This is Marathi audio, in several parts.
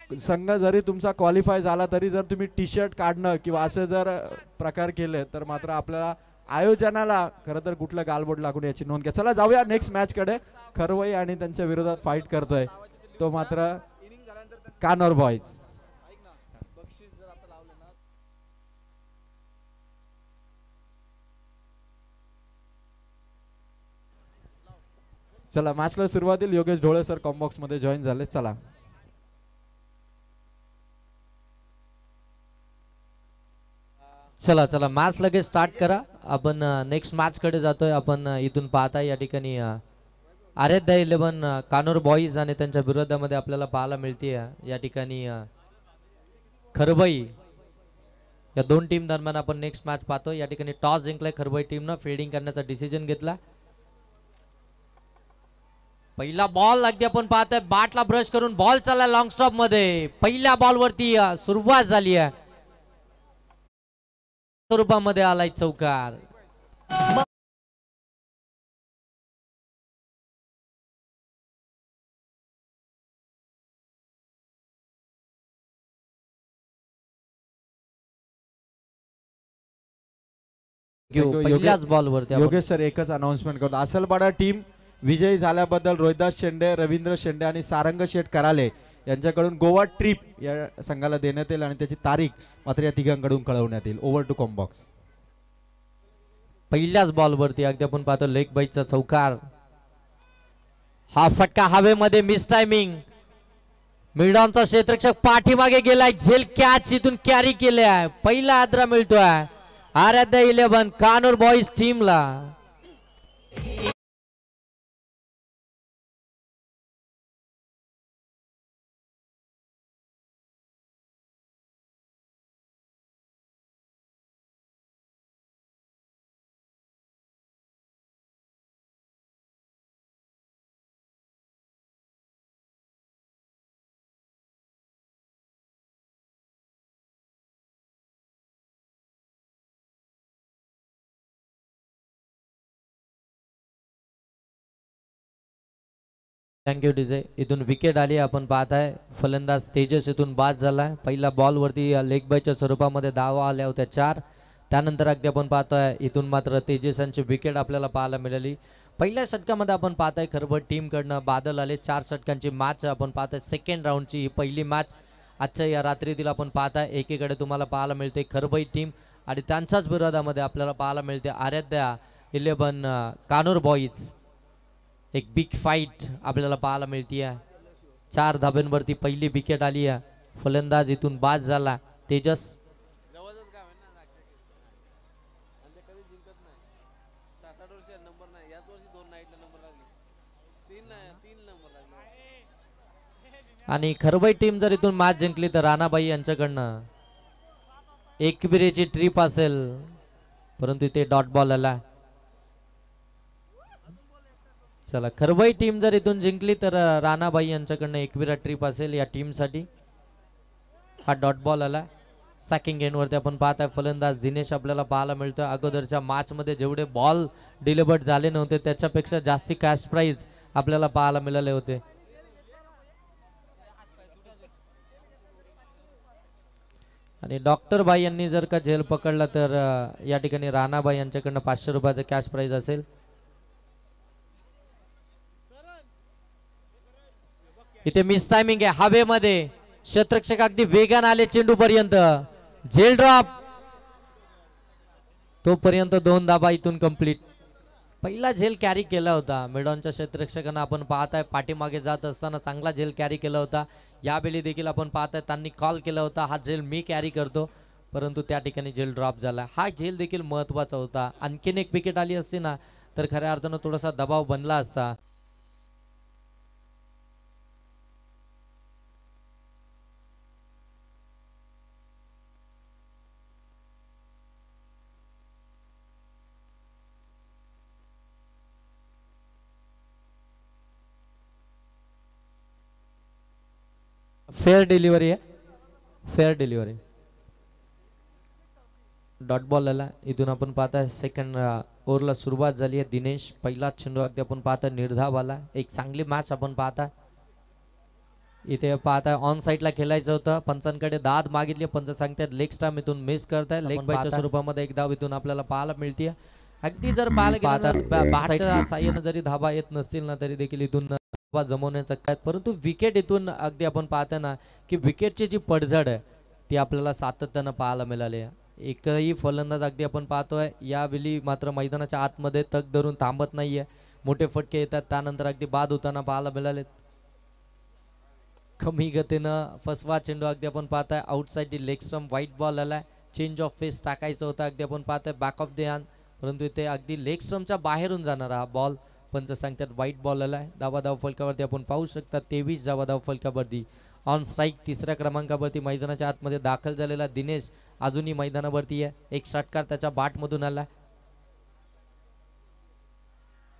संघ जरी तुमचा क्वालिफाय झाला तरी जर तुम्ही टी शर्ट काढणं किंवा असे जर प्रकार केले तर मात्र आपल्याला आयोजनाला खरं तर कुठलं गालबोट लागून याची नोंद घ्या. चला जाऊया नेक्स्ट मॅच कडे. खरवई आणि त्यांच्या विरोधात फाईट करतोय तो मात्र कानोर बॉईज. चला मॅचला सुरुवातील योगेश ढोळे सर कॉम्बॉक्स मध्ये जॉईन झाले. चला चला चला मॅच लगेच स्टार्ट करा. आपण नेक्स्ट मॅच कडे जातोय. आपण इथून पाहता या ठिकाणी आराध्या 11 कानोर बॉईज आणि त्यांच्या विरोधामध्ये आपल्याला पाहायला मिळते या ठिकाणी खरबई. या दोन टीम दरम्यान आपण नेक्स्ट मॅच पाहतो. या ठिकाणी टॉस जिंकलाय खरबई टीमनं. फिल्डिंग करण्याचा डिसिजन घेतला. पहिला बॉल अगदी आपण पाहतोय बॅटला ब्रश करून बॉल चालला लॉंग स्टॉप मध्ये. पहिल्या बॉल वरती सुरुवात झाली आहे. स्वरूपामध्ये आलाय चौकार. पहिल्याच बॉल वरती योगेश सर एकच अनाउन्समेंट करतो. असलपाडा टीम विजयी झाल्याबद्दल रोहिदास शेंडे, रवींद्र शेंडे आणि सारंग शेठ कराले यांच्याकडून गोवा ट्रिप या संघाला देण्यात येईल आणि त्याची तारीख मात्र या तिघांकडून कळवण्यात येईल. Over to comm box. पहिल्याच बॉल वरती अगदी आपण पाहतो लेग बाईचा चौकार. हा फटका हवेमध्ये मिस टायमिंग. मिडॉनचा क्षेत्ररक्षक पाठीमागे गेलाय. झेल कॅच इथून कॅरी केलाय. पहिला आद्रा मिळतोय आराध्या 11 कानोर बॉईज टीमला. Thank you DJ. इथून विकेट आली आपण पाहताय. फलंदाज तेजस इथून बाद झालाय. पहिल्या बॉल वरती लेग बायच्या स्वरूपामध्ये धावा आल्या होत्या 4. त्यानंतर अगदी आपण पाहतोय इथून मात्र तेजसांची विकेट आपल्याला पाहायला मिळाली. पहिल्या षटकामध्ये आपण पाहताय खरबड टीम कडनं बादल आले. 4 षटकांची मॅच आपण पाहताय. सेकंड राऊंडची ही पहिली मॅच आजच्या या रात्रीतील आपण पाहताय. एकीकडे तुम्हाला पाहायला मिळते खरबई टीम आणि त्यांच्याच विरोधामध्ये आपल्याला पाहायला मिळते आराध्या 11 कानोर बॉईज. एक बिग फाईट आपल्याला पाहायला मिळते. 4 धाब्यांवरती पहिली विकेट आली आहे. फलंदाज इथून बाद झाला तेजस. आणि खरबई टीम जर इथून मॅच जिंकली तर राणाबाई यांच्याकडनं एकविरेची ट्रिप असेल, परंतु इथे डॉट बॉल आला. चला खरबई टीम जर इथून जिंकली तर राणाबाई यांच्याकडनं एकविरा ट्रिप असेल या टीम साठी. हा डॉट बॉल आला. सॅकिंग एंड वरती आपण पाहताय फलंदाज दिनेश आपल्याला पाहायला मिळतोय. अगोदरच्या मॅच मध्ये जेवढे बॉल डिलिव्हर्ड झाले नव्हते त्याच्यापेक्षा जास्ती कॅश प्राइज आपल्याला पाहायला मिळाले होते. आणि डॉक्टर बाई यांनी जर का झेल पकडला तर या ठिकाणी राणाबाई यांच्याकडनं 500 रुपयाचं कॅश प्राइज असेल. इथे मिस टायमिंग आहे. हवेमध्ये क्षेत्ररक्षक अगदी वेगाने आले चेंडू पर्यंत. झेल ड्रॉप तोपर्यंत 2 धाबा इथून कंप्लीट. पहिला झेल कॅरी केला होता मिडॉनच्या क्षेत्ररक्षकांना आपण पाहताय. पाठीमागे जात असताना चांगला झेल कॅरी केला होता. यावेळी देखील आपण पाहताय त्यांनी कॉल केला होता हा झेल मी कॅरी करतो, परंतु त्या ठिकाणी झेल ड्रॉप झाला. हा झेल देखील महत्वाचा होता. आणखीन एक विकेट आली असती ना तर खऱ्या अर्थानं थोडासा दबाव बनला असता. फेअर डिलिव्हरी आहे. Fair delivery. डॉट बॉल आला. इथून आपण पाहताय सेकंड ओव्हरला सुरुवात झाली आहे. दिनेश पहिला चेंडू अगदी आपण पाहता निर्धाव आला. एक चांगली मॅच आपण पाहता. इथे पाहताय ऑन साईडला खेळायचं होतं, पंचांकडे दाद मागितली, पंच सांगतात लेग स्टंप इथून मिस करताय. लेग बायच्या स्वरूपामध्ये एक धाव इथून आपल्याला पाहायला मिळते. अगदी जर पाहायला गेलं बॅटच्या साह्यानं जरी धाबा येत नसतील ना तरी देखील इथून धाबा जमवण्याचं काय, परंतु विकेट इथून अगदी आपण पाहतो ना की विकेटची जी पडझड आहे ती आपल्याला सातत्यानं पाहायला मिळाली आहे. एकही फलंदाज अगदी आपण पाहतोय यावेळी मात्र मैदानाच्या आतमध्ये तग धरून थांबत नाहीये, मोठे फटके येतात, त्यानंतर अगदी बाद होताना पाहायला मिळाले. कमी गतीनं फसवा चेंडू अगदी आपण पाहताय outside the leg stump, white ball आलाय, चेंज ऑफ फेस टाकायचं होतं अगदी आपण पाहताय बॅक ऑफ द हॅन्ड, परंतु इथे अगदी लेग स्टंपच्या बाहेरून जाणारा हा बॉल पंच सांगतात व्हाईट बॉल आलाय. धाव फलकावरती आपण पाहू शकता 23 धाव फलकावरती. ऑन स्ट्राईक तिसऱ्या क्रमांकावरती मैदानाच्या आतमध्ये दाखल झालेला दिनेश अजूनही मैदानावरती आहे. एक षटकार त्याच्या बाटमधून आला.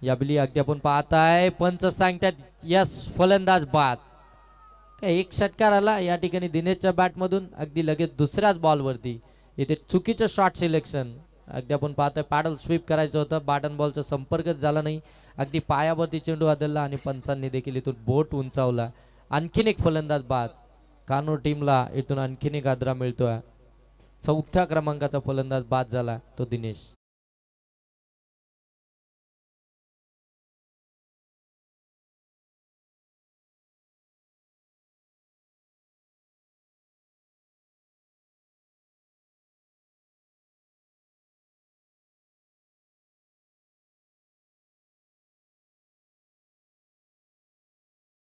याबली अगदी आपण पाहताय पंच सांगतात यस फलंदाज बाद. एक षटकार आला या ठिकाणी दिनेशच्या बॅटमधून, अगदी लगेच दुसऱ्याच बॉलवरती इथे चुकीचं शॉट सिलेक्शन. अगदी आपण पाहतोय पॅडल स्वीप करायचं होतं, बॅट अँड बॉलचा संपर्कच झाला नाही, अगदी पायावरती चेंडू आदळला आणि पंचांनी देखील इथून बोट उंचावला. आणखीन एक फलंदाज बाद. कानूर टीमला इथून आणखीन एक आदरा मिळतोय. चौथ्या क्रमांकाचा फलंदाज बाद झाला तो दिनेश.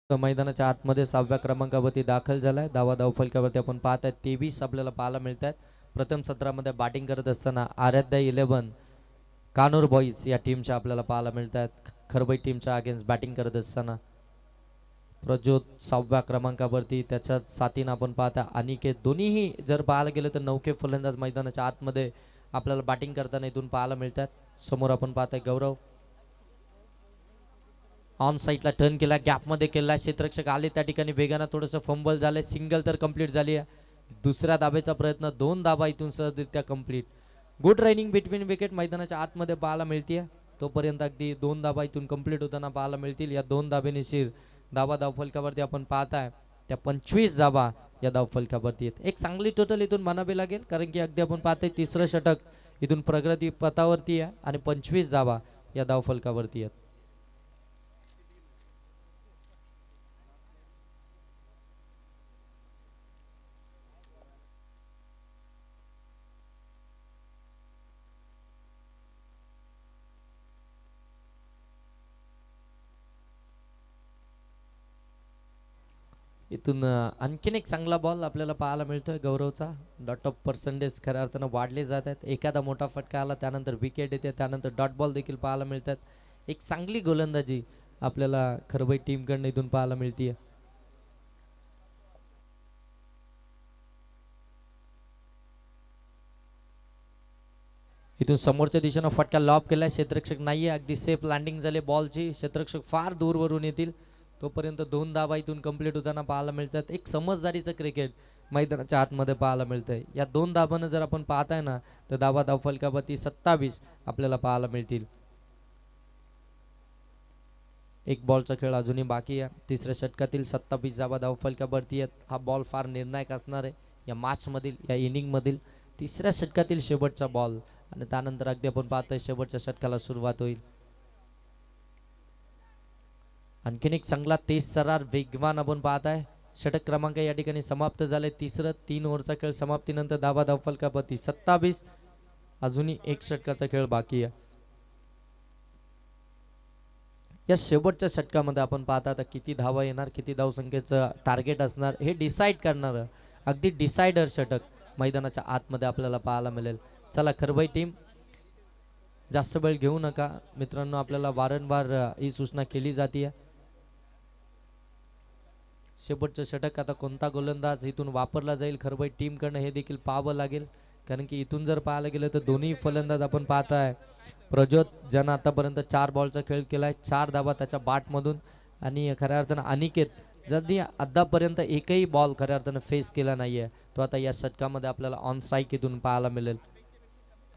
मैदानाच्या आतमध्ये 6व्या क्रमांकावरती दाखल झालाय. धाव फलकावरती आपण पाहताय 23 आपल्याला पाहायला मिळतात. प्रथम सत्रामध्ये बॅटिंग करत असताना आराध्या 11 कानूर बॉईज या टीमच्या आपल्याला पाहायला मिळतात. खरबई टीमच्या अगेन्स्ट बॅटिंग करत असताना प्रज्योत 6व्या क्रमांकावरती, त्याच्या साथीनं आपण पाहता अनिकेत. दोन्हीही जर पाहायला गेलं तर नौके फलंदाज मैदानाच्या आतमध्ये आपल्याला बॅटिंग करताना इथून पाहायला मिळतात. समोर आपण पाहताय गौरव ऑन साईडला टर्न केला, गॅपमध्ये केला, क्षेत्ररक्षक आले त्या ठिकाणी वेगानं थोडंसं फंबल झालंय. सिंगल तर कंप्लीट झाली आहे. दुसऱ्या दाबेचा प्रयत्न, 2 धाबा इथून सहजरित्या complete. Good running between wicket मैदानाच्या आतमध्ये पाहायला मिळते. तोपर्यंत अगदी 2 धाबा इथून कंप्लीट होताना पाहायला मिळतील. या 2 धाबेनिशीर धावफलकावरती आपण पाहताय त्या 25 धाबा या धावफलकावरती आहेत. एक चांगली टोटल इथून म्हणावी लागेल, कारण की अगदी आपण पाहतोय तिसरं षटक इथून प्रगती पथावरती आहे आणि 25 धाबा या धावफलकावरती आहेत. इथून आणखीन एक चांगला बॉल आपल्याला पाहायला मिळतोय गौरवचा. डॉट ऑफ पर्सेंटेज खऱ्या अर्थानं वाढले जात आहेत. एखादा मोठा फटका आला त्यानंतर विकेट येते, त्यानंतर डॉट बॉल देखील पाहायला मिळतात. एक चांगली गोलंदाजी आपल्याला खरबई टीमकडनं इथून पाहायला मिळते. इथून समोरच्या दिशेनं फटका लॉब केलाय, क्षेत्ररक्षक नाहीये, अगदी सेफ लँडिंग झाले बॉलची. क्षेत्ररक्षक फार दूरवरून येतील, तोपर्यंत 2 धावा इथून कंप्लीट होताना पाहायला मिळतात. एक समजदारीचं क्रिकेट मैदानाच्या आतमध्ये पाहायला मिळतंय. या 2 धाबांना जर आपण पाहताय ना तर धावफलकावरती 27 आपल्याला पाहायला मिळतील. एक बॉलचा खेळ अजूनही बाकी आहे. तिसऱ्या षटकातील 27 धावा धावफलकावरती आहेत. हा बॉल फार निर्णायक असणार आहे या मॅच मधील, या इनिंग मधील. तिसऱ्या षटकातील शेवटचा बॉल आणि त्यानंतर अगदी आपण पाहतोय शेवटच्या षटकाला सुरुवात होईल. आणखीन एक चांगला तेज सरार वेगवान आपण पाहताय. षटक क्रमांक या ठिकाणी समाप्त झाले. तिसरं 3 ओव्हरचा खेळ समाप्तीनंतर धावफलकावरती 27. अजूनही एक षटकाचा खेळ बाकी आहे. या शेवटच्या षटकामध्ये आपण पाहता आता किती धावा येणार, किती धावसंख्येचं टार्गेट असणार हे डिसाईड करणार, अगदी डिसाइडर षटक मैदानाच्या आतमध्ये आपल्याला पाहायला मिळेल. चला खरबई टीम जास्त वेळ घेऊ नका मित्रांनो, आपल्याला वारंवार ही सूचना केली जाते. शेवटचं षटक आता कोणता गोलंदाज इथून वापरला जाईल खरबई टीमकडनं हे देखील पाहावं लागेल, कारण की इथून जर पाहायला गेलं तर दोन्ही फलंदाज आपण पाहताय प्रज्योत ज्यानं आतापर्यंत 4 बॉलचा खेळ केलाय, 4 धावा त्याच्या बॅटमधून, आणि खऱ्या अर्थानं अनिकेत जरी आतापर्यंत एकही बॉल खऱ्या अर्थानं फेस केला नाहीये, तो आता या षटकामध्ये आपल्याला ऑन स्ट्राईक इथून पाहायला मिळेल.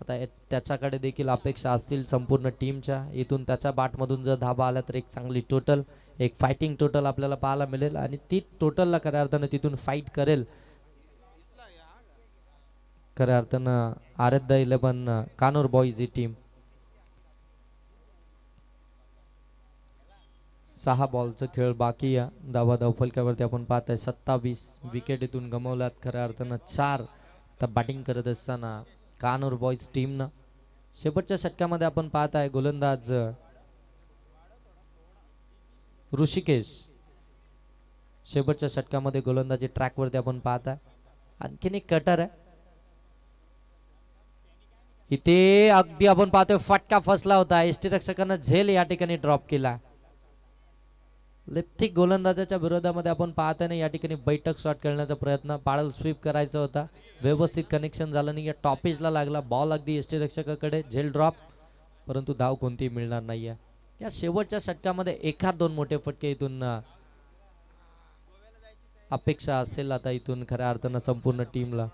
आता त्याच्याकडे देखील अपेक्षा असतील संपूर्ण टीमच्या. इथून त्याच्या बॅटमधून जर धाबा आला तर एक चांगली टोटल, एक फायटिंग टोटल आपल्याला पाहायला मिळेल आणि ती टोटलला खऱ्या अर्थानं तिथून फाईट करेल. खऱ्या अर्थानं आराध्य 11 कानूर बॉईज ही टीम. 6 बॉलचा खेळ बाकी या धावा धावफलकावरती आपण पाहताय 27 विकेट इथून गमावल्यात. खऱ्या अर्थानं 4 तर बॅटिंग करत असताना कानूर बॉईज टीमनं शेवटच्या षटकामध्ये आपण पाहताय गोलंदाज ऋषिकेश शेवटच्या षटकामध्ये गोलंदाजी ट्रॅकवरती आपण पाहताय. आणखीन एक कटर आहे इथे अगदी आपण पाहतोय फटका फसला होता. यष्टीरक्षकानं झेल या ठिकाणी ड्रॉप केला. लेफ्टी गोलंदाजाच्या विरोधामध्ये आपण पाहताय ना या ठिकाणी बैठक शॉट खेळण्याचा प्रयत्न पाडल स्वीप करायचा होता. व्यवस्थित कनेक्शन झालं नाही. या टॉपेजला लागला बॉल अगदी यष्टीरक्षकाकडे झेल ड्रॉप परंतु धाव कोणतीही मिळणार नाहीये. या शेवटच्या षटकामध्ये एखाद 2 मोठे फटके इथून अपेक्षा असेल आता इथून खऱ्या अर्थानं संपूर्ण टीमला.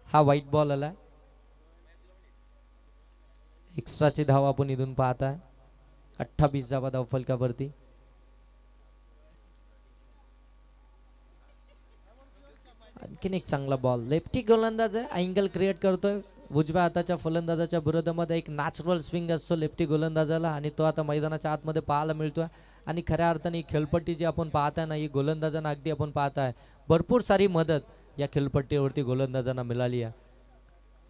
हा व्हाईट बॉल आला. एक्स्ट्राची धाव आपण इथून पाहताय 28 धावा धाव फलकावरती. आणखीन एक चांगला बॉल लेफ्टी गोलंदाज आहे. अँगल क्रिएट करतोय उजव्या हाताच्या फलंदाजाच्या विरोधामध्ये. एक नॅचरल स्विंग असतो लेफ्टी गोलंदाजाला आणि तो आता मैदानाच्या आतमध्ये पाहायला मिळतोय. आणि खऱ्या अर्थाने ही खेळपट्टी जी आपण पाहताय ना ही गोलंदाजांना अगदी आपण पाहताय भरपूर सारी मदत या खेळपट्टीवरती गोलंदाजांना मिळाली आहे.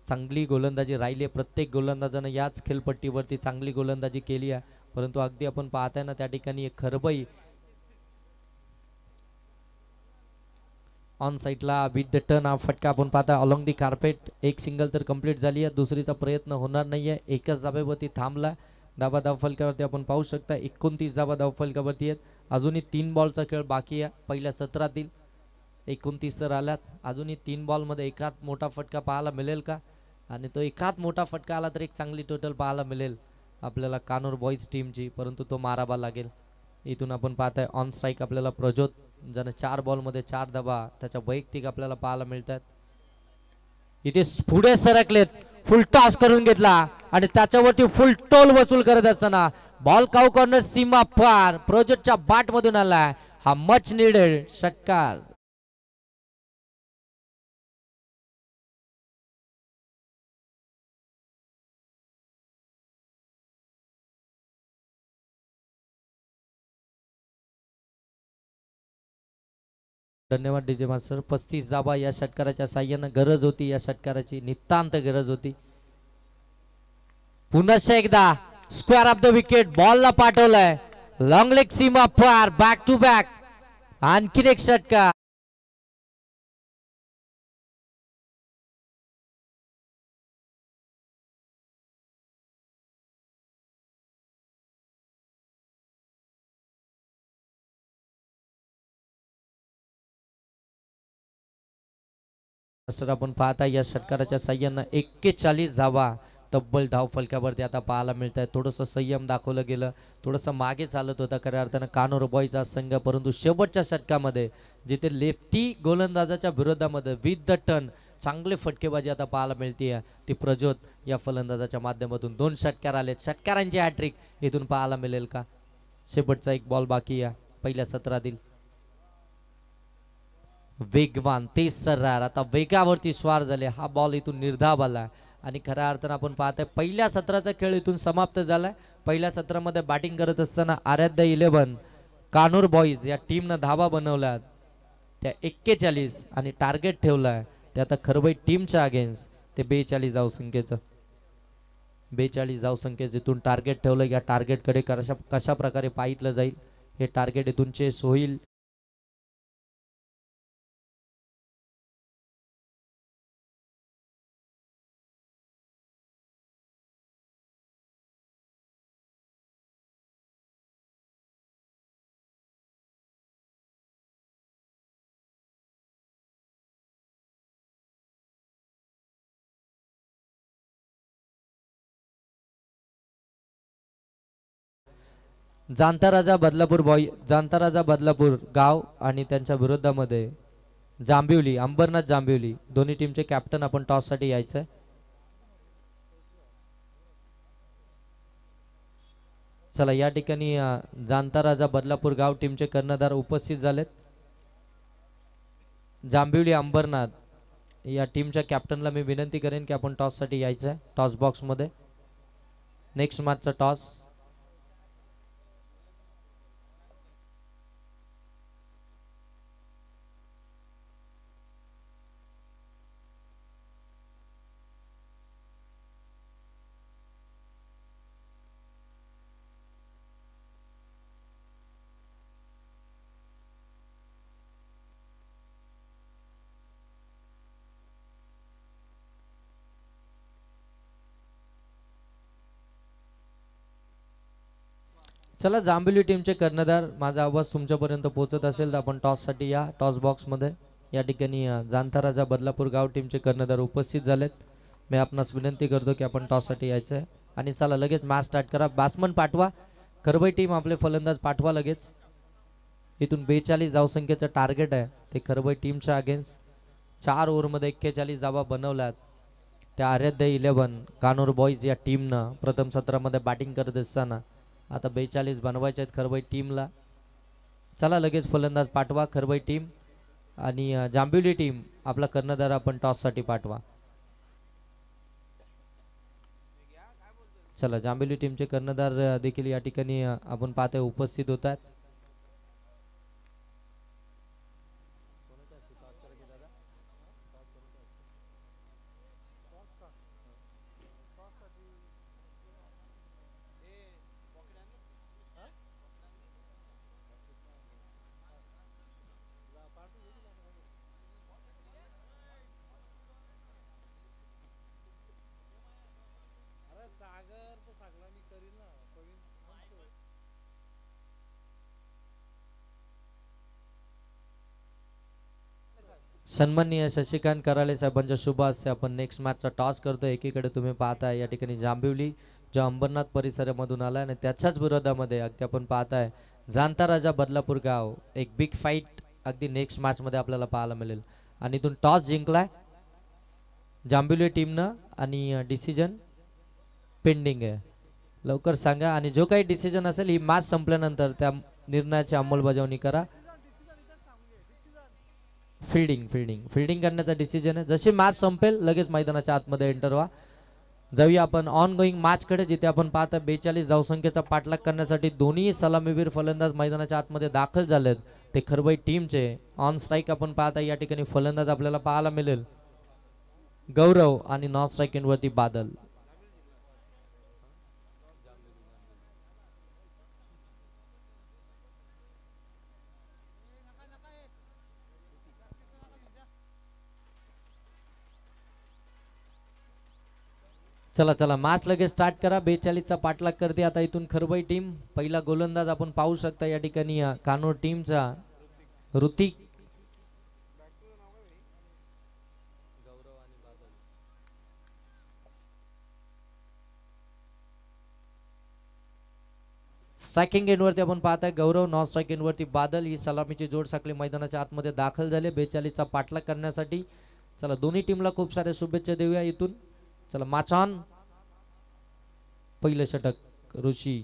चांगली गोलंदाजी राहिली आहे. प्रत्येक गोलंदाजानं याच खेळपट्टीवरती चांगली गोलंदाजी केली आहे. परंतु अगदी आपण पाहताय ना त्या ठिकाणी एक खरबई ऑन साईडला विथ द टर्न हा फटका आपण पाहता अलॉंग दी कार्पेट. एक सिंगल तर कंप्लीट झाली आहे. दुसरीचा प्रयत्न होणार नाहीये. एकच धाब्यावरती थांबला. धावा धाव फलकावरती आपण पाहू शकता 29 धावा धाव फलकावरती आहेत. अजूनही 3 बॉलचा खेळ बाकी आहे. पहिल्या सत्रातील 29 तर आल्यात. अजूनही 3 बॉलमध्ये एकात मोठा फटका पाहायला मिळेल का आणि तो एकात मोठा फटका आला तर एक चांगली टोटल पाहायला मिळेल आपल्याला कानूर बॉईज टीमची. परंतु तो मारावा लागेल. इथून आपण पाहताय ऑन स्ट्राईक आपल्याला प्रज्योत ज्याने 4 बॉलमध्ये 4 धावा त्याच्या वैयक्तिक आपल्याला पाहायला मिळतात. इथे पुढे सरकलेत फुल टॉस करून घेतला आणि त्याच्यावरती फुल टोल वसूल करत असताना बॉल काऊ कॉर्नर सीमा पार प्रज्योतच्या बाट मधून आलाय. हा मच नीडेड षटकार. धन्यवाद डीजे मास्टर. 35 धावा या षटकाराच्या साह्यानं गरज होती. या षटकाराची नितांत गरज होती. पुन्हा एकदा स्क्वेअर ऑफ द विकेट बॉलला पाठवलाय. लॉंग लेग सीमा पार बॅक टू बॅक आणखीन एक षटकार. आपण पाहता या षटकाराच्या साह्यानं 41 धावा तब्बल धाव फलकावरती आता पाहायला मिळत आहे. थोडंसं संयम दाखवलं गेलं. थोडंसं मागे चालत होता खऱ्या अर्थानं कानूर बॉईजचा संघ. परंतु शेवटच्या षटकामध्ये जिथे लेफ्टी गोलंदाजाच्या विरोधामध्ये विथ द टर्न चांगले फटकेबाजी आता पाहायला मिळते ती प्रज्योत या फलंदाजाच्या माध्यमातून 2 षटकार आले. षटकारांची हॅट्रिक इथून पाहायला मिळेल का. शेवटचा एक बॉल बाकी आहे पहिल्या सत्रातील. वेगवान तेज सर्रार आता वेगावरती स्वार झाले. हा बॉल इथून निर्धाव आला आणि खऱ्या अर्थानं आपण पाहताय पहिल्या सत्राचा खेळ इथून समाप्त झालाय. पहिल्या सत्रामध्ये बॅटिंग करत असताना आराध्य 11 कानूर बॉईज या टीमनं धावा बनवल्या त्या 41 आणि टार्गेट ठेवलाय ते आता खरबई टीमच्या अगेन्स्ट ते 42 धावसंख्येचं 42 धावसंख्येचं इथून टार्गेट ठेवलं. या टार्गेटकडे कशा प्रकारे पाहिलं जाईल हे टार्गेट इथून चेस होईल. जांता राजा बदलापूर गाव आणि त्यांच्या विरोधामध्ये जांभिवली, अंबरनाथ जांभिवली दोन्ही टीमचे कॅप्टन आपण टॉस साठी यायचंय. चला या ठिकाणी जाणता राजा बदलापूर गाव टीमचे कर्णधार उपस्थित झालेत. जांभिवली अंबरनाथ या टीमच्या कॅप्टनला मी विनंती करेन की आपण टॉस साठी यायचं आहे. टॉस बॉक्स मध्ये नेक्स्ट मॅचचा टॉस. चला जांभिवली टीमचे कर्णधार, माझा आवाज तुमच्यापर्यंत पोहोचत असेल तर आपण टॉस साठी या. टॉस बॉक्स मध्ये या ठिकाणी जाणता राजा बदलापूर गाव टीमचे कर्णधार उपस्थित झालेत. मी आपणास विनंती करतो की आपण टॉस साठी यायचं आहे आणि चला लगेच मॅच स्टार्ट करा. बॅट्समन पाठवा, खरबई टीम आपले फलंदाज पाठवा लगेच. इथून 42 धावसंख्येचं टार्गेट आहे ते खरबई टीमच्या अगेन्स्ट. 4 ओव्हरमध्ये 41 धावा बनवल्यात. त्या आराध्य 11 कानूर बॉईज या टीमनं प्रथम सत्रामध्ये बॅटिंग करत असताना आता 42 बनवायचे आहेत खरबई टीमला. चला लगेच फलंदाज पाठवा खरबई टीम आणि जांभिवली टीम आपला कर्णधार आपण टॉस साठी पाठवा. चला जांभिवली टीमचे कर्णधार देखील या ठिकाणी आपण पाहतोय उपस्थित होत आहेत. सन्माननीय शशिकांत कराळे साहेबांच्या शुभ हस्ते आपण नेक्स्ट मॅचचा टॉस करतो. एकीकडे तुम्ही पाहताय या ठिकाणी जांभिवली जो अंबरनाथ परिसरामधून आलाय आणि त्याच्याच विरोधामध्ये अगदी आपण पाहताय जाणता राजा बदलापूर गाव. एक बिग फाईट अगदी नेक्स्ट मॅच मध्ये आपल्याला पाहायला मिळेल आणि इथून टॉस जिंकलाय जांभिवली टीमनं आणि डिसिजन पेंडिंग आहे. लवकर सांगा आणि जो काही डिसिजन असेल ही मॅच संपल्यानंतर त्या निर्णयाची अंमलबजावणी करा. फिल्डिंग करण्याचा डिसिजन आहे. जशी मॅच संपेल लगेच मैदानाच्या आतमध्ये एंटर व्हा. जाऊया आपण ऑन गोईंग मॅच कडे, जिथे आपण पाहता 42 धावसंख्येचा पाठलाग करण्यासाठी दोन्ही सलामीवीर फलंदाज मैदानाच्या आतमध्ये दाखल झालेत ते खरबई टीमचे. ऑन स्ट्राईक आपण पाहता या ठिकाणी फलंदाज आपल्याला पाहायला मिळेल गौरव आणि नॉन स्ट्राईक वरती बादल. चला चला मॅच लगेच स्टार्ट करा. 42 चा पाठलाग करते आता इथून खरबई टीम. पहिला गोलंदाज आपण पाहू शकता या ठिकाणी कानोर टीमचा ऋतिक. स्ट्रायकिंग एंडवरती आपण पाहताय गौरव, नॉन स्ट्राईक एंडवरती बादल. ही सलामीची जोड साखळी मैदानाच्या आतमध्ये दाखल झाले 42 चा पाठलाग करण्यासाठी. चला दोन्ही टीमला खूप साऱ्या शुभेच्छा देऊया इथून. चला माचान पहिलं षटक ऋषी.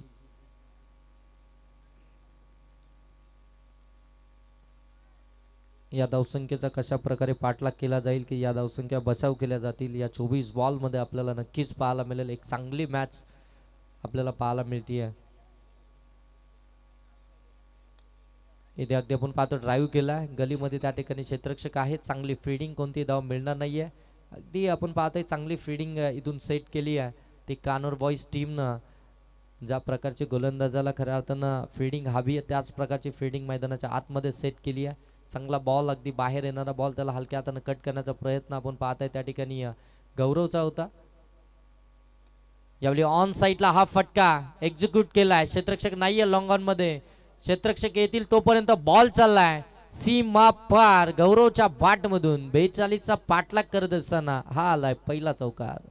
या धावसंख्येचा कशा प्रकारे पाठलाग केला जाईल की या धावसंख्या बचाव केल्या जातील या 24 बॉल मध्ये आपल्याला नक्कीच पाहायला मिळेल. एक चांगली मॅच आपल्याला पाहायला मिळतीये. इथे अगदी आपण पाहतो ड्राईव्ह केला गलीमध्ये, त्या ठिकाणी क्षेत्ररक्षक आहेत. चांगली फिल्डिंग, कोणती धाव मिळणार नाहीये. अगदी आपण पाहतोय चांगली फिल्डिंग इथून सेट केली आहे ती कानोर बॉईज टीमनं. ज्या प्रकारची गोलंदाजाला खऱ्या अर्थानं फिल्डिंग हवी आहे त्याच प्रकारची फिल्डिंग मैदानाच्या आतमध्ये सेट केली आहे. चांगला बॉल, अगदी बाहेर येणारा बॉल, त्याला हलक्या हाताने कट करण्याचा प्रयत्न आपण पाहताय त्या ठिकाणी गौरवचा होता. यावेळी ऑन साईडला हा फटका एक्झिक्यूट केलाय. क्षेत्ररक्षक नाहीये लॉंग ऑन मध्ये. क्षेत्ररक्षक येतील तोपर्यंत बॉल चाललाय सीमा पार गौरवच्या बाट मधून. 42 चा पाठलाग करत असताना हा आलाय पहिला चौकार.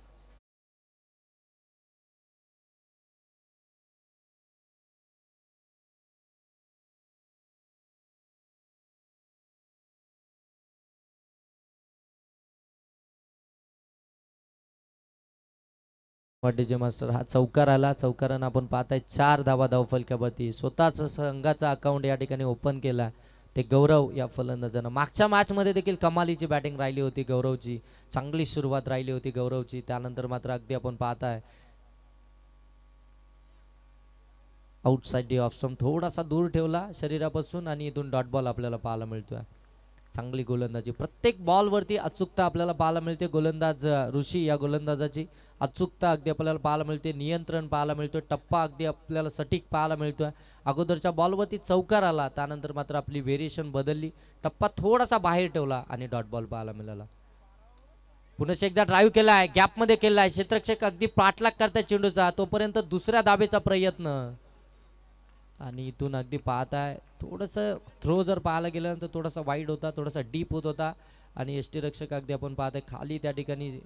डीजे मास्टर हा चौकार आला. चौकारानं आपण पाहताय 4 धावा धावफलकावरती. स्वतःच संघाचा अकाउंट या ठिकाणी ओपन केला ते गौरव या फलंदाजानं. मागच्या मॅच मध्ये देखील कमालीची बॅटिंग राहिली होती गौरवची. चांगली सुरुवात राहिली होती गौरवची. त्यानंतर मात्र अगदी आपण पाहताय आउटसाइड ऑफ स्टंप थोडासा दूर ठेवला शरीरापासून आणि इथून डॉट बॉल आपल्याला पाहायला मिळतोय. चांगली गोलंदाजी. प्रत्येक बॉल वरती अचूकता आपल्याला पाहायला मिळते. गोलंदाज ऋषी या गोलंदाजाची अचूकता अगदी आपल्याला पाहायला मिळते. नियंत्रण पाहायला मिळतोय. टप्पा अगदी आपल्याला सटीक पाहायला मिळतोय. अगोदरच्या बॉलवरती चौकार आला, त्यानंतर मात्र आपली व्हेरिएशन बदलली, टप्पा थोडासा बाहेर ठेवला आणि डॉट बॉल पाहायला मिळाला. पुन्हा एकदा ड्राईव्ह केलाय, गॅप मध्ये केलाय. क्षेत्ररक्षक अगदी पाठलाग करताय चेंडूचा. तोपर्यंत दुसऱ्या दाबेचा प्रयत्न आणि इथून अगदी पाहताय थोडस थ्रो जर पाहायला गेल्यानंतर थोडासा वाईड होता, थोडासा डीप होत होता आणि यष्टीरक्षक अगदी आपण पाहताय खाली त्या ठिकाणी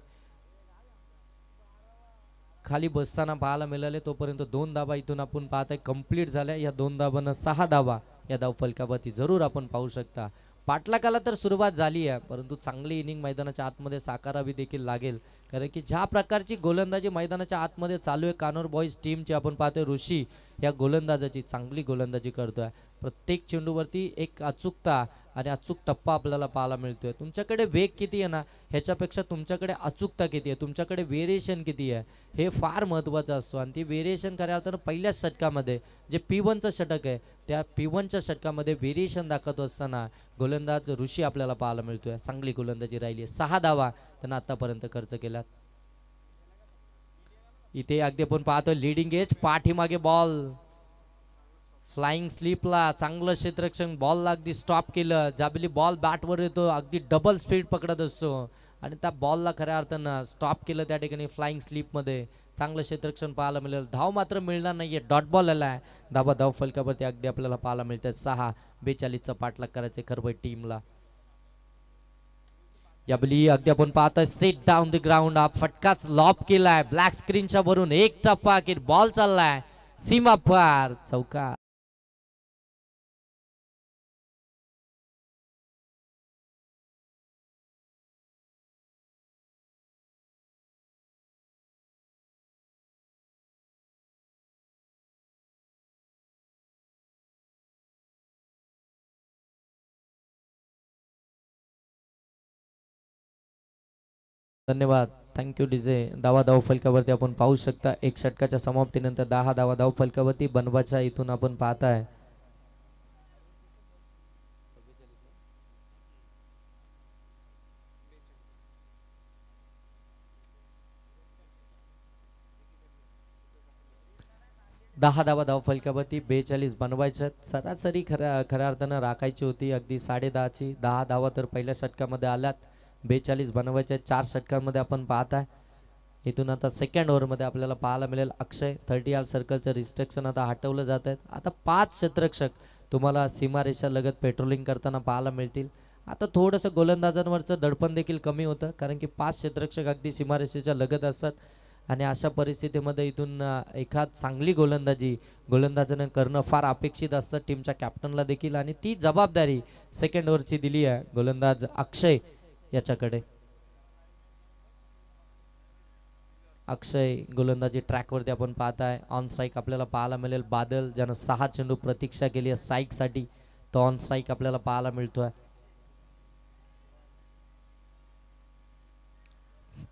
खाली बसताना पाहायला मिळाले. तोपर्यंत 2 धाबा इथून आपण पाहताय कंप्लीट झाल्या. या 2 धाबांना 6 धाबा या धावफलकावरती जरूर आपण पाहू शकता. पाठलागाला तर सुरुवात झाली आहे, परंतु चांगली इनिंग मैदानाच्या आतमध्ये साकारावी देखील लागेल. कारण की ज्या प्रकारची गोलंदाजी मैदानाच्या आतमध्ये चालू आहे कानोर बॉईज टीमची, आपण पाहतोय ऋषी या गोलंदाजाची चांगली गोलंदाजी करतोय. प्रत्येक चेंडूवरती एक अचूकता आणि अचूक टप्पा आपल्याला पाहायला मिळतोय. तुमच्याकडे वेग किती आहे ना, ह्याच्यापेक्षा तुमच्याकडे अचूकता किती आहे, तुमच्याकडे व्हेरिएशन किती आहे, हे फार महत्त्वाचं असतो. आणि ती व्हेरिएशन खऱ्या अर्थानं पहिल्याच षटकामध्ये जे P1चं षटक आहे, त्या P1च्या षटकामध्ये व्हेरिएशन दाखवत असताना गोलंदाज ऋषी आपल्याला पाहायला मिळतोय. चांगली गोलंदाजी राहिली. 6 धावा त्यांना आतापर्यंत खर्च केल्यात. इथे अगदी आपण पाहतोय लिडिंग एज, पाठीमागे बॉल फ्लाइंग स्लीपला चांगलं क्षेत्ररक्षण बॉलला अगदी स्टॉप केलं. ज्यावेळी बॉल बॅटवर येतो अगदी डबल स्पीड पकडत असतो आणि त्या बॉलला खऱ्या अर्थानं स्टॉप केलं त्या ठिकाणी फ्लाइंग स्लीपमध्ये. चांगलं क्षेत्ररक्षण पाहायला मिळेल. धाव मात्र मिळणार नाहीये. डॉट बॉल आलाय. धाबा धाव फलकावरती अगदी आपल्याला पाहायला मिळतं 6-42चा पाठलाग करायचे खरबई टीमला. यावेळी अगदी आपण पाहतोय स्ट्रेट डाऊन द ग्राउंड हा फटकाच लॉप केलाय ब्लॅक स्क्रीनच्या वरून. एक टप्पा की बॉल चाललाय सीमा पार चौका. धन्यवाद. Thank you DJ. धावा धाव फलकावरती आपण पाहू शकता एक षटकाच्या समाप्तीनंतर 10 धावा धाव फलकावरती बनवाच्या इथून आपण पाहताय दहा धावा धाव फलकावरती 42 बनवायच्या. सरासरी खऱ्या अर्थानं राखायची होती अगदी 10:30ची. 10 धावा तर पहिल्या षटकामध्ये आल्यात. 42 बनवायच्या 4 षटकांमध्ये आपण पाहताय. इथून आता सेकंड ओव्हरमध्ये आपल्याला पाहायला मिळेल अक्षय 30 सर्कलचं रिस्ट्रिक्शन आता हटवलं जात आहे. आता 5 क्षेत्ररक्षक तुम्हाला सीमारेषा लगत पेट्रोलिंग करताना पाहायला मिळतील. आता थोडंसं गोलंदाजांवरचं दडपण देखील कमी होतं कारण की 5 क्षेत्ररक्षक अगदी सीमारेषेच्या लगत असतात आणि अशा परिस्थितीमध्ये इथून एखाद चांगली गोलंदाजानं करणं फार अपेक्षित असतं टीमच्या कॅप्टनला देखील. आणि ती जबाबदारी सेकंड ओव्हरची दिली आहे गोलंदाज अक्षय याच्याकडे. अक्षय गोलंदाजी ट्रॅकवरती आपण पाहताय. ऑन स्ट्राईक आपल्याला पाहायला मिळेल बादल, ज्यानं 6 चेंडू प्रतीक्षा केली आहे स्ट्राईकसाठी. तो ऑन स्ट्राईक आपल्याला पाहायला मिळतोय.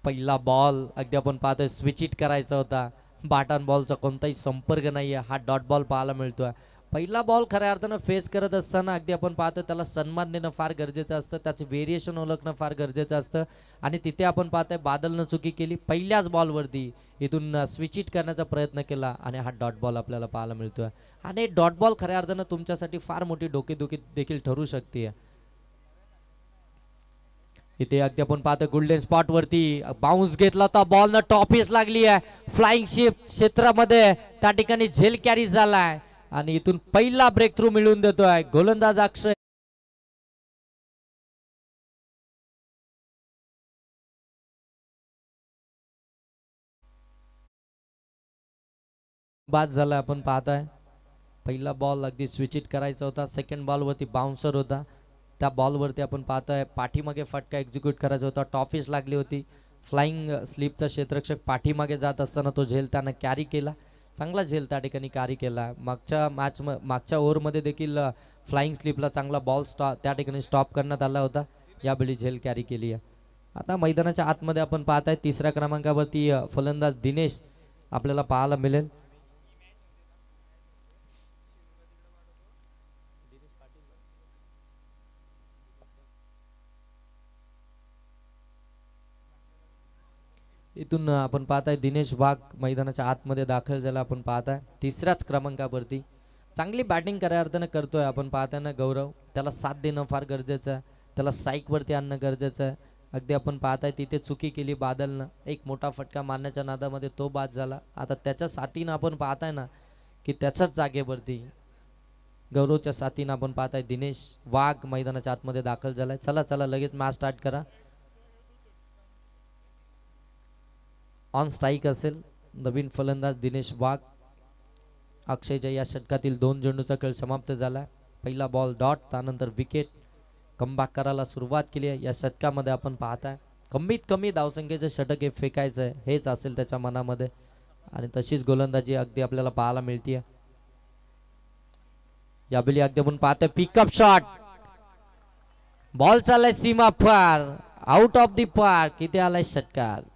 पहिला बॉल अगदी आपण पाहतोय स्विच इट करायचा होता. बॅट बॉलचा कोणताही संपर्क नाहीये. हा डॉट बॉल पाहायला मिळतोय. पहिला बॉल खऱ्या अर्थानं फेस करत असताना अगदी आपण पाहतो त्याला सन्मान देणं फार गरजेचं असतं. त्याचे व्हेरिएशन ओळखणं फार गरजेचं असतं आणि तिथे आपण पाहतोय बादलनं चुकी केली. पहिल्याच बॉलवरती इथून स्विच इट करण्याचा प्रयत्न केला आणि हा डॉट बॉल आपल्याला पाहायला मिळतोय. आणि डॉट बॉल खऱ्या अर्थानं तुमच्यासाठी फार मोठी डोकेदुखी देखील ठरू शकते. इथे अगदी आपण पाहतो गोल्डन स्पॉट वरती बाउन्स घेतला होता बॉल न टॉपीस लागली आहे. फ्लाइंग शिप क्षेत्रामध्ये त्या ठिकाणी झेल कॅरी झालाय आणि इथून पहिला ब्रेक थ्रू मिळवून देतोय गोलंदाज अक्षय. बाद झाला आपण पाहताय. पहिला बॉल अगदी स्विच इट करायचा होता. सेकंड बॉल वरती बाउन्सर होता. त्या बॉलवरती आपण पाहतोय पाठीमागे फटका एक्झिक्यूट करायचा होता. टॉफिस लागली होती फ्लाइंग स्लीपचा क्षेत्ररक्षक पाठीमागे जात असताना तो झेल त्यानं कॅरी केला, चांगला झेल त्या ठिकाणी कॅरी केला. मागच्या ओव्हरमध्ये देखील फ्लाइंग स्लीपला चांगला बॉल त्या ठिकाणी स्टॉप करण्यात आला होता, यावेळी झेल कॅरी केली आहे. आता मैदानाच्या आतमध्ये आपण पाहत आहे तिसऱ्या क्रमांकावरती फलंदाज दिनेश आपल्याला पाहायला मिळेल. इथून आपण पाहताय दिनेश वाघ मैदानाच्या आतमध्ये दाखल झाला. आपण पाहताय तिसऱ्याच क्रमांकावरती चांगली बॅटिंग खऱ्या अर्थानं करतोय. आपण पाहताय ना गौरव, त्याला साथ देणं फार गरजेचं आहे, त्याला स्ट्राईकवरती आणणं गरजेचं आहे. अगदी आपण पाहताय तिथे चुकी केली बादलनं, एक मोठा फटका मारण्याच्या नादामध्ये तो बाद झाला. आता त्याच्या साथीनं आपण पाहताय ना की त्याच्याच जागेवरती गौरवच्या साथीनं आपण पाहताय दिनेश वाघ मैदानाच्या आतमध्ये दाखल झालाय. चला चला लगेच मॅच स्टार्ट करा. ऑन स्ट्राईक असेल नवीन फलंदाज दिनेश वाघ. अक्षयच्या या षटकातील 2 चेंडूचा खेळ समाप्त झाला. पहिला बॉल डॉट, त्यानंतर विकेट. कमबॅक करायला सुरुवात केली आहे. या षटकामध्ये आपण पाहताय कमीत कमी धावसंख्येचं षटक हे फेकायचं आहे, हेच असेल त्याच्या मनामध्ये, आणि तशीच गोलंदाजी अगदी आपल्याला पाहायला मिळते. यावेळी अगदी आपण पाहतोय पिकअप शॉट, बॉल चाललाय सीमा पार, आउट ऑफ दी पार्क. किती आलाय षटकार.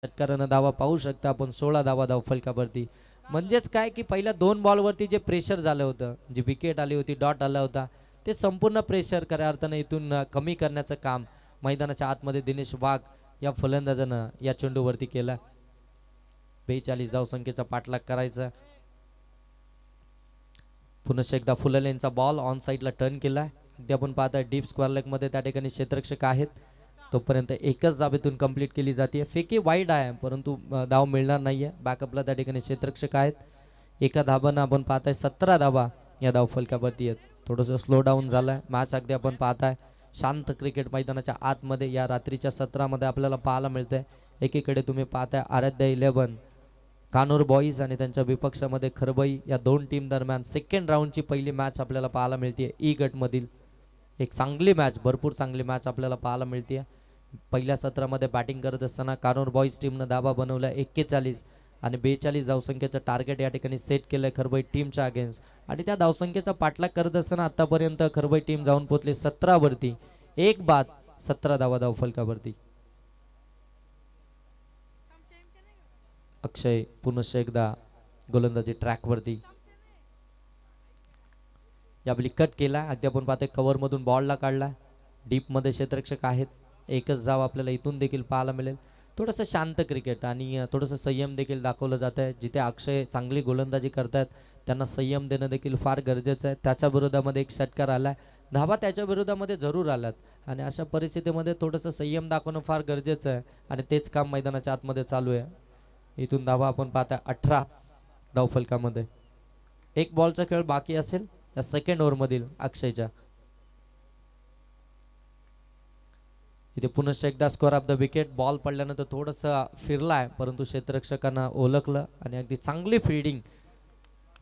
षटकारानं धावा पाहू शकता आपण, 16 धावा धाव फलकावरती. म्हणजेच काय की पहिल्या 2 बॉलवरती जे प्रेशर झालं होतं, जी विकेट आली होती, डॉट आला होता, ते संपूर्ण प्रेशर खऱ्या अर्थानं इथून कमी करण्याचं काम मैदानाच्या आतमध्ये दिनेश वाघ या फलंदाजानं या चेंडूवरती केला. 42 धावसंख्येचा पाठलाग करायचा. पुन्हा एकदा फुललेंचा बॉल ऑन साईडला टर्न केला. अगदी आपण पाहताय डीप स्क्वेअर लेग मध्ये त्या ठिकाणी क्षेत्ररक्षक आहेत, तोपर्यंत एकच धाबेतून कंप्लीट केली जाते. फेकी वाईड आहे परंतु धाव मिळणार नाहीये. बॅकअपला त्या ठिकाणी क्षेत्ररक्षक आहेत. एका धाबानं आपण पाहताय 17 धाबा या धाव फलकावरती आहेत. थोडंसं स्लो डाऊन झालंय मॅच. अगदी आपण पाहताय शांत क्रिकेट मैदानाच्या आतमध्ये या रात्रीच्या सत्रामध्ये आपल्याला पाहायला मिळतंय. एकीकडे तुम्ही पाहताय आराध्या 11 कानूर बॉईज आणि त्यांच्या विपक्षामध्ये खरबई, या 2 टीम दरम्यान सेकंड राऊंडची पहिली मॅच आपल्याला पाहायला मिळते. ई गट मधील एक चांगली मॅच, भरपूर चांगली मॅच आपल्याला पाहायला मिळते. पहिल्या सत्रामध्ये बॅटिंग करत असताना कानूर बॉईज टीमनं धाबा बनवला 41 आणि 42 धावसंख्येचं टार्गेट या ठिकाणी सेट केलंय खरबई टीमच्या अगेन्स्ट. आणि त्या धावसंख्येचा पाठलाग करत असताना आतापर्यंत खरबई टीम जाऊन पोहोचली 17 वरती, एक बाद 17 धावा धाव फलकावरती. अक्षय पुन्हा एकदा गोलंदाजी ट्रॅक वरती. यावेळी कट केला. अगदी आपण पाहतोय कव्हर मधून बॉलला काढला. डीप मध्ये क्षेत्ररक्षक आहेत. एकच धाव आपल्याला इथून देखील पाहायला मिळेल. थोडंसं शांत क्रिकेट आणि थोडंसं संयम देखील दाखवलं जात आहे. जिथे अक्षय चांगली गोलंदाजी करतात त्यांना संयम देणं देखील फार गरजेचं आहे. त्याच्या विरोधामध्ये एक षटकार आलाय, धावा त्याच्या विरोधामध्ये जरूर आल्यात आणि अशा परिस्थितीमध्ये थोडंसं संयम दाखवणं फार गरजेचं आहे आणि तेच काम मैदानाच्या आतमध्ये चालू आहे. इथून धावा आपण पाहताय 18 धावफलकामध्ये. एक बॉलचा खेळ बाकी असेल या सेकंड ओव्हर मधील अक्षयच्या. इथे पुन्हा एकदा score of the wicket. Ball पडल्यानंतर थोडंसं फिरलाय परंतु क्षेत्ररक्षकांना ओळखलं आणि अगदी चांगली फिल्डिंग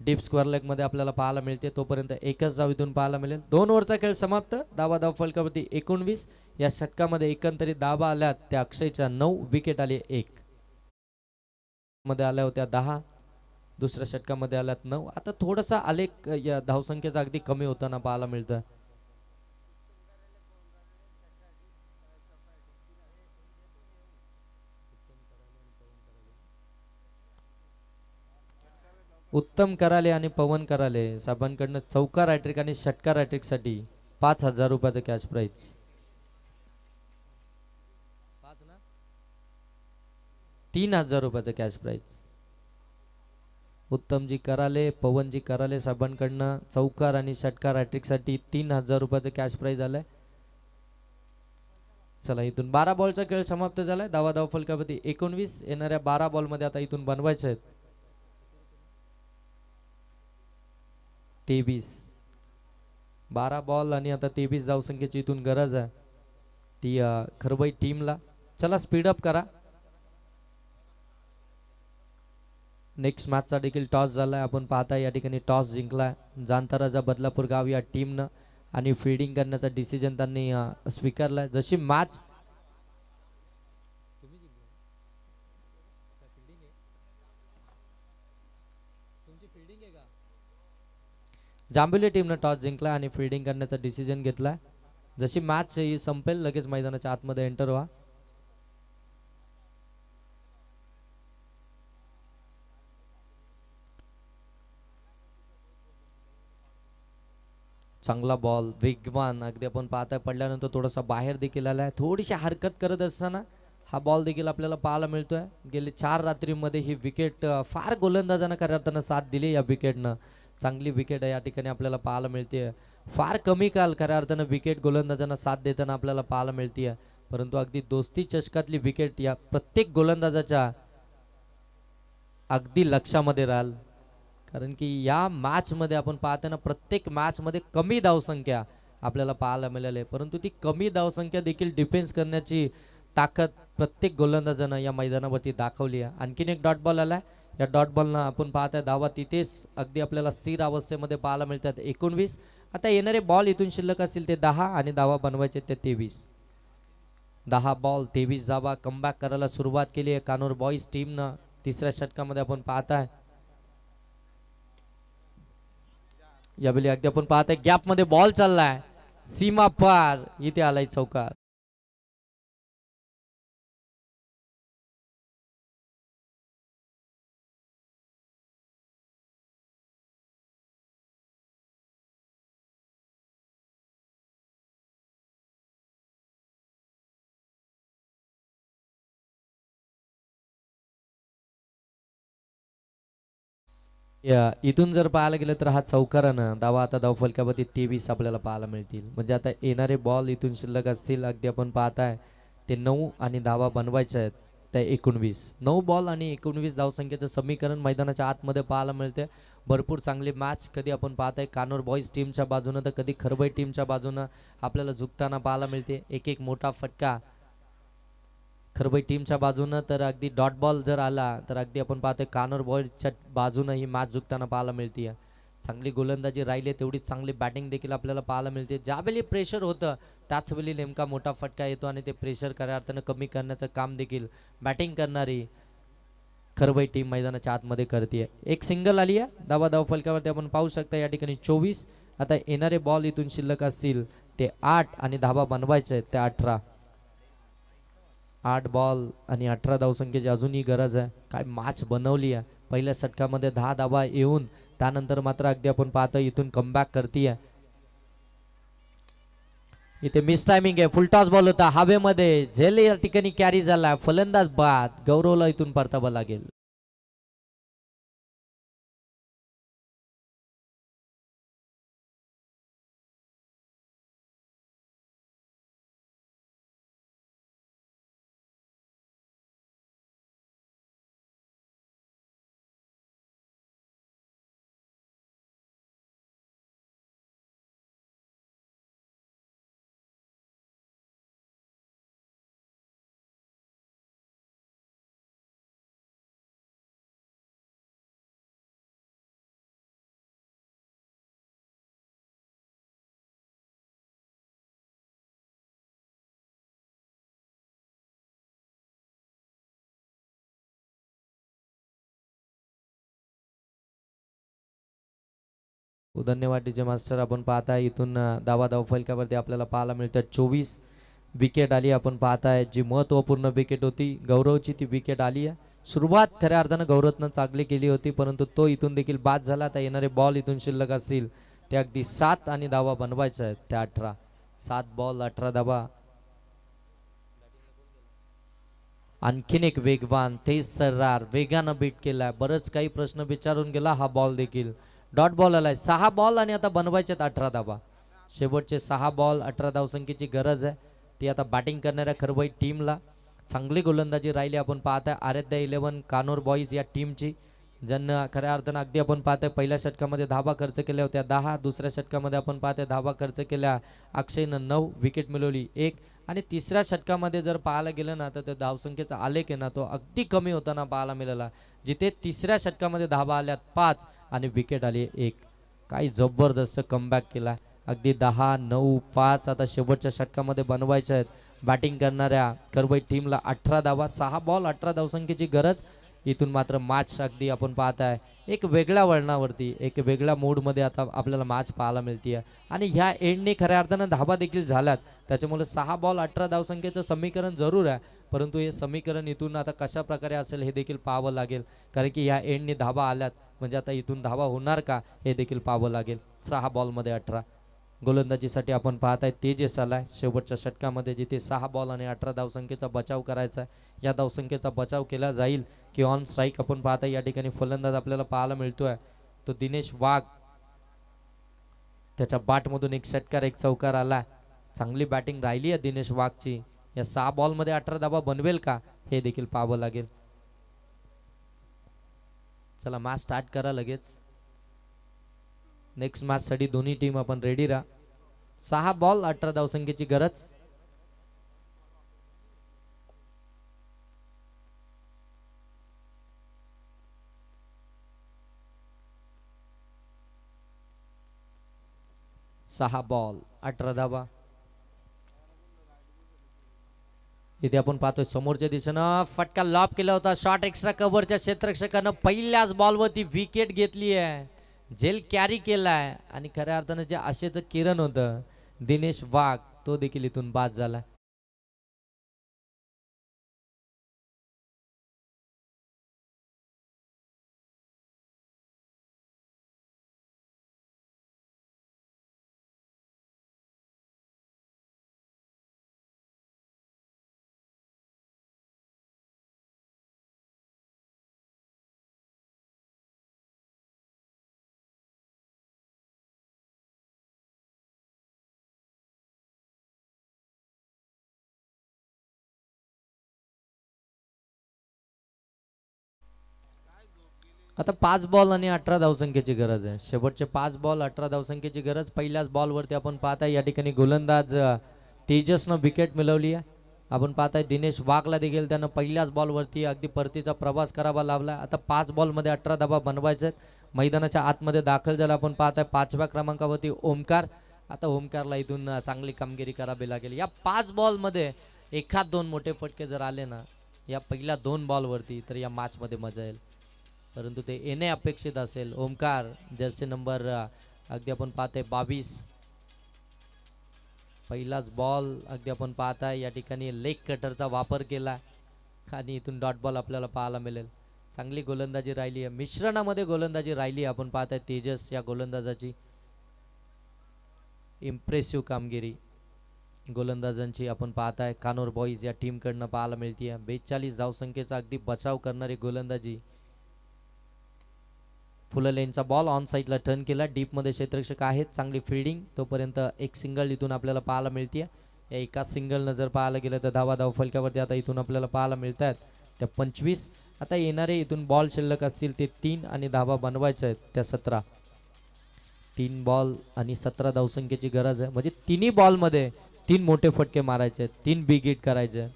डीप स्क्वेअर लेग मध्ये आपल्याला पाहायला मिळते. तोपर्यंत एकच धाव इथून पाहायला मिळेल. 2 ओव्हरचा खेळ समाप्त. धावा धाव फलकावरती 19. या षटकामध्ये एकंदरीत धावा आल्यात त्या अक्षयच्या 9, विकेट आली 1. मध्ये आल्या होत्या 10, दुसऱ्या षटकामध्ये आल्यात 9. आता थोडासा आलेख या धावसंख्येचा अगदी कमी होताना पाहायला मिळतं. उत्तम कराले आणि पवन कराले साहेबांकडनं चौकार हॅट्रिक आणि षटकार हॅट्रिक साठी 5,000 रुपयाचं कॅश प्राइज. 3,000 रुपयाचं कॅश प्राइज. उत्तमजी कराले, पवनजी कराले साहेबांकडनं चौकार आणि षटकार हॅट्रिक साठी 3,000 रुपयाचं कॅश प्राइज आलंय. चला इथून 12 बॉलचा खेळ समाप्त झालाय. धावा धाव फलकावरती 19. येणाऱ्या 12 बॉल मध्ये आता इथून बनवायचे आहेत 23, 12 बॉल आणि आता 23 धावसंख्येची इथून गरज आहे ती खरबई टीमला. चला स्पीडअप करा. नेक्स्ट मॅचचा देखील टॉस झालाय. आपण पाहताय या ठिकाणी टॉस जिंकलाय जांताराजा बदलापूर गाव या टीमनं आणि फिल्डिंग करण्याचा डिसिजन त्यांनी स्वीकारलाय. जशी मॅच जांभुली टीमनं टॉस जिंकला आणि फिल्डिंग करण्याचा डिसिजन घेतलाय. जशी मॅच ही संपेल लगेच मैदानाच्या आतमध्ये एंटर व्हा. चांगला बॉल वेगवान अगदी आपण पाहताय पडल्यानंतर थोडासा बाहेर देखील आलाय. थोडीशी हरकत करत असताना हा बॉल देखील आपल्याला पाहायला मिळतोय. गेले 4 रात्रीमध्ये ही विकेट फार गोलंदाजांना खऱ्या अर्थानं साथ दिली. या विकेटनं चांगली विकेट या ठिकाणी आपल्याला पाहायला मिळते. फार कमी काल खऱ्या अर्थानं विकेट गोलंदाजांना साथ देताना आपल्याला पाहायला मिळते. परंतु अगदी दोस्ती चषकातली विकेट या प्रत्येक गोलंदाजाच्या अगदी लक्षामध्ये राहील. कारण की या मॅच मध्ये आपण पाहताना प्रत्येक मॅच मध्ये कमी धावसंख्या आपल्याला पाहायला मिळाली, परंतु ती कमी धावसंख्या देखील डिफेन्स करण्याची ताकद प्रत्येक गोलंदाजानं या मैदानावरती दाखवली आहे. आणखीन एक डॉट बॉल आलाय. या डॉट बॉलनं आपण पाहताय धावा तिथेच अगदी आपल्याला स्थिर अवस्थेमध्ये पाहायला मिळतात 19. आता येणारे बॉल इथून शिल्लक असतील ते 10 आणि धावा बनवायचे ते 23. 10 बॉल 23 धावा कमबॅक करायला सुरुवात केली आहे कानूर बॉईज टीमनं. तिसऱ्या षटकामध्ये आपण पाहताय यावेळी अगदी आपण पाहताय गॅप मध्ये बॉल चाललाय सीमा पार इथे आलाय चौकार. इथून जर पाहायला गेलं तर हा चौकारानं धावा आता धावफलकावरती 23 आपल्याला पाहायला मिळतील. म्हणजे आता येणारे बॉल इथून शिल्लक असतील अगदी आपण पाहताय ते 9 आणि धावा बनवायच्या आहेत त्या 19. 9 बॉल आणि 19 धावसंख्येचं समीकरण मैदानाच्या आतमध्ये पाहायला मिळते. भरपूर चांगली मॅच कधी आपण पाहताय कानूर बॉईज टीमच्या बाजूनं तर कधी खरबई टीमच्या बाजूनं आपल्याला झुकताना पाहायला मिळते. एक एक मोठा फटका खरबई टीमच्या बाजूनं तर अगदी डॉट बॉल जर आला तर अगदी आपण पाहतोय कानूर बॉईजच्या बाजूनं ही मॅच झुकताना पाहायला मिळते. चांगली गोलंदाजी राहिली तेवढी चांगली बॅटिंग देखील आपल्याला पाहायला मिळते. ज्यावेळी प्रेशर होतं त्याच वेळी नेमका मोठा फटका येतो आणि ते प्रेशर खऱ्या अर्थानं कमी करण्याचं काम देखील बॅटिंग करणारी खरबई टीम मैदानाच्या आतमध्ये करते. एक सिंगल आली आहे धावा धावफलकावरती आपण पाहू शकता या ठिकाणी 24. आता येणारे बॉल इथून शिल्लक असतील ते 8 आणि धावा बनवायचे आहेत ते 18. 8 बॉल आणि 18 धावसंख्येची अजूनही गरज आहे. काय मॅच बनवली आहे. पहिल्या षटकामध्ये 10 धावा येऊन त्यानंतर मात्र अगदी आपण पाहतो इथून कमबॅक करतीये. इथे मिस टायमिंग आहे. फुल टॉस बॉल होता हवेमध्ये झेल या ठिकाणी कॅरी झाला. फलंदाज बाद. गौरवला इथून परतावं लागेल. धन्यवाद डीजे मास्टर. आपण पाहताय इथून धावा धावफलकावरती आपल्याला पाहायला मिळतात 24. विकेट आली आपण पाहताय जी महत्वपूर्ण विकेट होती गौरवची ती विकेट आली आहे. सुरुवात खऱ्या अर्थानं गौरवनं चांगली केली होती परंतु तो इथून देखील बाद झाला. आता येणारे बॉल इथून शिल्लक असतील ते अगदी 7 आणि धावा बनवायच्या आहेत त्या 18. 7 बॉल 18 धावा. आणखीन एक वेगवान तेज सर्रार वेगानं बीट केलाय. बरंच काही प्रश्न विचारून गेला हा बॉल देखील. डॉट बॉल आलाय. 6 बॉल आणि आता बनवायच्यात 18 धावा. शेवटचे 6 बॉल 18 धावसंख्येची गरज आहे ती आता बॅटिंग करणाऱ्या खरबई टीमला. चांगली गोलंदाजी राहिली आपण पाहताय आराध्या 11 कानूर बॉईज या टीमची. ज्यांना खऱ्या अर्थानं अगदी आपण पाहतोय पहिल्या षटकामध्ये धाबा खर्च केल्या होत्या 10, दुसऱ्या षटकामध्ये आपण पाहतोय धाबा खर्च केल्या अक्षयनं 9, विकेट मिळवली 1, आणि तिसऱ्या षटकामध्ये जर पाहायला गेलं ना तर धावसंख्येचा आलेख आहे ना तो अगदी कमी होताना पाहायला मिळाला, जिथे तिसऱ्या षटकामध्ये धाबा आल्यात 5 आणि विकेट आली 1. काही जबरदस्त कमबॅक केला, अगदी 10, 9, 5 आता शेवटच्या षटकामध्ये बनवायच्या आहेत. बॅटिंग करणाऱ्या करवई टीमला 18 धावा, 6 बॉल 18 धावसंख्येची गरज. इथून मात्र मॅच अगदी आपण पाहत आहे एक वेगळ्या वळणावरती, एक वेगळ्या मूडमध्ये आता आपल्याला मॅच पाहायला मिळते. आणि ह्या एंडने खऱ्या अर्थानं धाबा देखील झाल्यात, त्याच्यामुळे 6 बॉल 18 धावसंख्येचं समीकरण जरूर आहे, परंतु हे समीकरण इथून आता कशा प्रकारे असेल हे देखील पाहावं लागेल, कारण की ह्या एंडने धाबा आल्यात म्हणजे आता इथून धाबा होणार का हे देखील पाहावं लागेल. 6 बॉलमध्ये 18. गोलंदाजीसाठी आपण पाहत आहे तेजस आलाय शेवटच्या षटकामध्ये, जिथे 6 बॉल आणि 18 धावसंख्येचा बचाव करायचा आहे. या धावसंख्येचा बचाव केला जाईल की ऑन स्ट्राईक आपण पाहता या ठिकाणी फलंदाज आपल्याला पाहायला मिळतोय तो दिनेश वाघ. त्याच्या बॅटमधून एक षटकार एक चौकार आला, चांगली बॅटिंग राहिली आहे दिनेश वाघची. या 6 बॉलमध्ये 18 धावा बनवेल का हे देखील पाहावं लागेल. चला मॅच स्टार्ट करा लगेच. नेक्स्ट मॅच साठी दोन्ही टीम आपण रेडी राहा. 6 बॉल 18 धावसंख्येची गरज. सहा बॉल 18 धावा. इथे आपण पाहतोय समोरच्या दिशेनं फटका लॉब केला होता, शॉट एक्स्ट्रा कव्हरच्या क्षेत्ररक्षकानं पहिल्याच बॉलवरती विकेट घेतली आहे, झेल कॅरी केलाय. आणि खऱ्या अर्थानं जे आशेचं किरण होतं दिनेश वाघ तो देखील इथून बाद झाला. आता 5 बॉल आणि 18 धावसंख्येची गरज आहे. शेवटचे 5 बॉल 18 धावसंख्येची गरज. पहिल्याच बॉलवरती आपण पाहताय या ठिकाणी गोलंदाज तेजसनं विकेट मिळवली आहे. आपण पाहताय दिनेश वाघला देखील त्यानं पहिल्याच बॉलवरती अगदी परतीचा प्रवास करावा लागला. आता 5 बॉलमध्ये 18 धावा बनवायचे आहेत. मैदानाच्या आतमध्ये दाखल झाला आपण पाहताय 5व्या क्रमांकावरती ओमकार. आता ओमकारला इथून चांगली कामगिरी करावी लागेल. या 5 बॉलमध्ये एखाद 2 मोठे फटके जर आले ना या पहिल्या 2 बॉलवरती तर या मॅचमध्ये मजा येईल, परंतु ते येणे अपेक्षित असेल. ओमकार जर्सी नंबर अगदी आपण पाहतोय 22. पहिलाच बॉल अगदी आपण पाहताय या ठिकाणी लेग कटरचा वापर केला आणि इथून डॉट बॉल आपल्याला पाहायला मिळेल. चांगली गोलंदाजी राहिली आहे, मिश्रणामध्ये गोलंदाजी राहिली आहे. आपण पाहताय तेजस या गोलंदाजाची इम्प्रेसिव्ह कामगिरी गोलंदाजांची आपण पाहताय कानोर बॉईज या टीमकडनं पाहायला मिळते. 42 धावसंख्येचा अगदी बचाव करणारी गोलंदाजी. फुललेनचा बॉल ऑन साईडला टर्न केला, डीप मध्ये क्षेत्ररक्षक आहेत, चांगली फिल्डिंग. तोपर्यंत एक सिंगल इथून आपल्याला पाहायला मिळते. या एका सिंगल जर पाहायला गेलं तर धाव फलकावरती आता इथून आपल्याला पाहायला मिळत आहेत त्या 25. आता येणारे इथून बॉल शिल्लक असतील ते 3 आणि धावा बनवायच्या आहेत त्या 17. 3 बॉल आणि 17 धावसंख्येची गरज आहे, म्हणजे तिन्ही बॉलमध्ये 3 मोठे फटके मारायचे आहेत, 3 बिग हिट करायचे.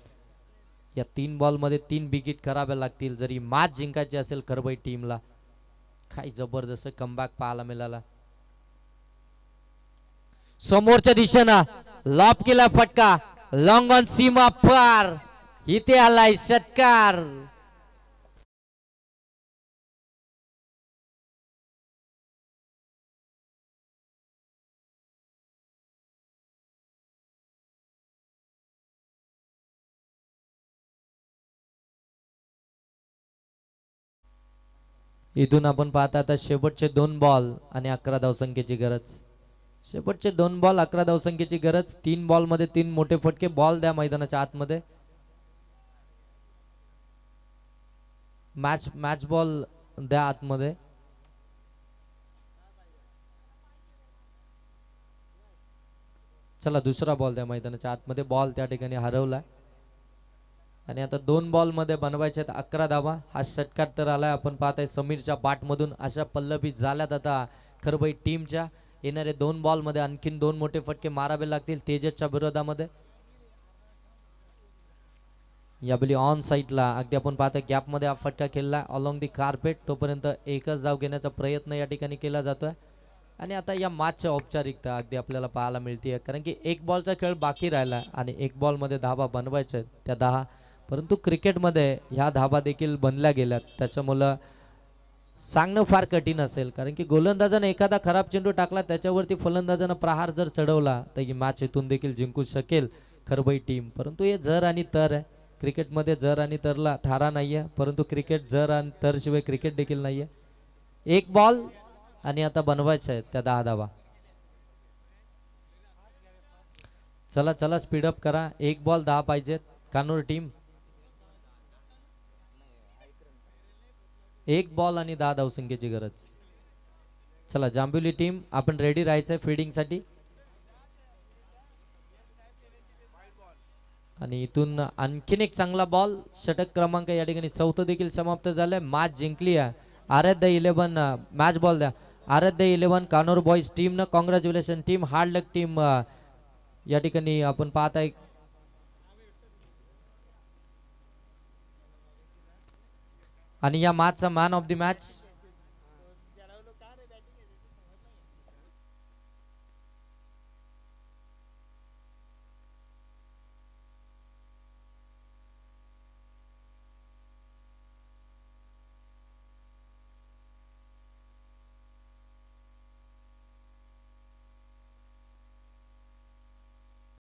या 3 बॉलमध्ये 3 बिग हिट कराव्या लागतील जरी मॅच जिंकायची असेल करबई टीमला. काय जबरदस्त कमबॅक पाहायला मिळाला. समोरच्या दिशेनं लॉब केला फटका, लॉंग ऑन सीमा पार, इथे आलाय षटकार. इथून आपण पाहता आता शेवटचे 2 बॉल आणि 11 धावसंख्येची गरज. शेवटचे 2 बॉल 11 धावसंख्येची गरज. 3 बॉल मध्ये 3 मोठे फटके. बॉल द्या मैदानाच्या आतमध्ये. मॅच बॉल द्या आतमध्ये. चला दुसरा बॉल द्या मैदानाच्या आतमध्ये. बॉल त्या ठिकाणी हरवला. आणि आता 2 बॉल मध्ये बनवायचे आहेत 11 धावा. हा षटकार तर आलाय, आपण पाहताय समीरच्या बॅट मधून. अशा पल्लवी झाल्यात आता खरबाई टीमच्या. येणारे 2 बॉल मध्ये आणखीन 2 मोठे फटके मारावे लागतील तेजसच्या विरोधामध्ये. यावेळी ऑन साईडला अगदी आपण पाहतोय गॅप मध्ये हा फटका खेळला अलॉंग दी कार्पेट. तोपर्यंत एकच धाव घेण्याचा प्रयत्न या ठिकाणी केला जातोय. आणि आता या मॅचच्या औपचारिकता अगदी आपल्याला पाहायला मिळते, कारण की 1 बॉलचा खेळ बाकी राहिला आणि 1 बॉल मध्ये धावा बनवायच्या आहेत त्या 10. परंतु क्रिकेटमध्ये ह्या धावा देखील बनल्या गेल्यात, त्याच्यामुळं सांगणं फार कठीण असेल. कारण की गोलंदाजाने एखादा खराब चेंडू टाकला, त्याच्यावरती फलंदाजानं प्रहार जर चढवला तर ही मॅच इथून देखील जिंकू शकेल खरबाई टीम. परंतु हे जर आणि तर आहे. क्रिकेटमध्ये जर आणि तरला थारा नाहीये, परंतु क्रिकेट जर आणि तर शिवाय क्रिकेट देखील नाहीये. 1 बॉल आणि आता बनवायचं आहे त्या 10 धावा. चला चला स्पीडअप करा. 1 बॉल 10 पाहिजेत कानूर टीम. 1 बॉल आणि 10 धावसंख्येची गरज. चला जांभुली टीम आपण रेडी राहायचंय फिल्डिंग साठी. आणि इथून आणखीन एक चांगला बॉल. षटक क्रमांक या ठिकाणी 4 देखील समाप्त झालंय. मॅच जिंकली आहे आराध्य 11. मॅच बॉल द्या आराध्य 11 कानोर बॉईज टीम न. Congratulation team. हार्ड लक टीम. या ठिकाणी आपण पाहताय आणि या मॅचचा मॅन ऑफ द मॅच